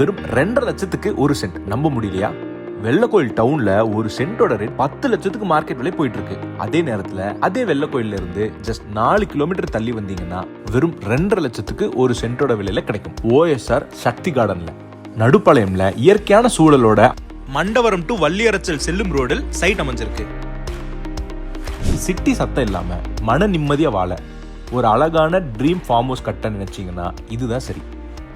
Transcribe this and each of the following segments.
வெறும் 2.5 லட்சத்துக்கு ஒரு சென்ட். நம்ப முடியலையா? வெள்ளக்கோயில் டவுன்ல ஒரு சென்டோட ரேட் 10 லட்சத்துக்கு மார்க்கெட் விலை போயிட்டு இருக்கு. அதே நேரத்துல அதே வெள்ளக்கோயில்ல இருந்து ஜஸ்ட் 4 கிலோமீட்டர் தள்ளி வந்தீங்கன்னா வெறும் 2.5 லட்சத்துக்கு ஒரு சென்டோட விலையில கிடைக்கும். OSR சக்தி கார்டன்ல நடுப்பாளையம்ல இயற்கையான சூழலோட மண்டபரம் டு வள்ளியரச்சல் செல்லும் ரோடில் சைட் அமைஞ்சிருக்கு. சிட்டி சத்தம் இல்லாம மன நிம்மதியா வாழ ஒரு அழகான ட்ரீம் ஃபார்ம் ஹவுஸ் கட்ட நினைச்சீங்கன்னா இதுதான் சரி.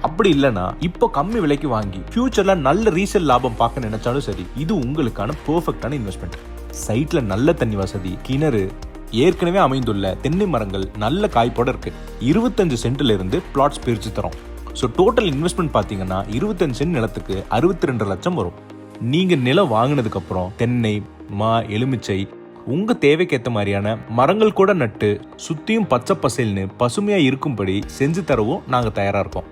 அப்படி இல்லைன்னா இப்போ கம்மி விலைக்கு வாங்கி ஃபியூச்சர்ல நல்ல ரீசேல் லாபம் பார்க்க நினைச்சாலும் சரி, இது உங்களுக்கான பெர்ஃபெக்டான இன்வெஸ்ட்மெண்ட். சைட்ல நல்ல தண்ணி வசதி, கிணறு, ஏற்கனவே அமைந்துள்ள தென்னை மரங்கள் நல்ல காய்ப்போட இருக்கு. 25 சென்ட்ல இருந்து பிளாட்ஸ் பிரிச்சு தரோம். ஸோ டோட்டல் இன்வெஸ்ட்மெண்ட் பார்த்தீங்கன்னா 25 சென்ட் நிலத்துக்கு 62 லட்சம் வரும். நீங்க நிலம் வாங்கினதுக்கு அப்புறம் தென்னை, மா, எலுமிச்சை உங்க தேவைக்கு ஏற்ற மாதிரியான மரங்கள் கூட நட்டு சுத்தியும் பச்சை பசேல்னு பசுமையா இருக்கும்படி செஞ்சு தரவும் நாங்க தயாரா இருக்கோம்.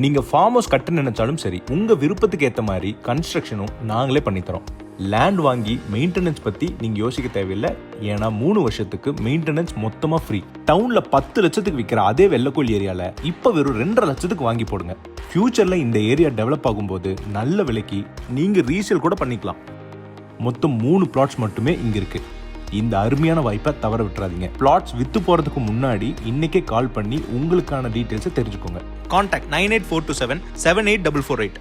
நீங்க ஃபார்ம் ஹவுஸ் கட்ட நினைச்சாலும் சரி, உங்க விருப்பத்துக்கு ஏற்ற மாதிரி கன்ஸ்ட்ரக்ஷனும் நாங்களே பண்ணித்தரோம். லேண்ட் வாங்கி மெயின்டெனன்ஸ் பத்தி நீங்க யோசிக்க தேவையில்லை. ஏன்னா 3 வருஷத்துக்கு மெயின்டெனன்ஸ் மொத்தமா ஃப்ரீ. டவுன்ல 10 லட்சத்துக்கு விற்கிற அதே வெள்ளக்கோயில் ஏரியால இப்ப வெறும் 2.5 லட்சத்துக்கு வாங்கி போடுங்க. ஃபியூச்சர்ல இந்த ஏரியா டெவலப் ஆகும்போது நல்ல விலைக்கு நீங்க ரீசேல் கூட பண்ணிக்கலாம். மொத்தம் 3 பிளாட்ஸ் மட்டுமே இங்க இருக்கு. இந்த அருமையான வாய்ப்பை தவற விட்டுறாதீங்க. பிளாட்ஸ் வித்து போறதுக்கு முன்னாடி இன்னைக்கே கால் பண்ணி உங்களுக்கான டீடைல்ஸை தெரிஞ்சுக்கோங்க. கான்டாக்ட் 984277784448.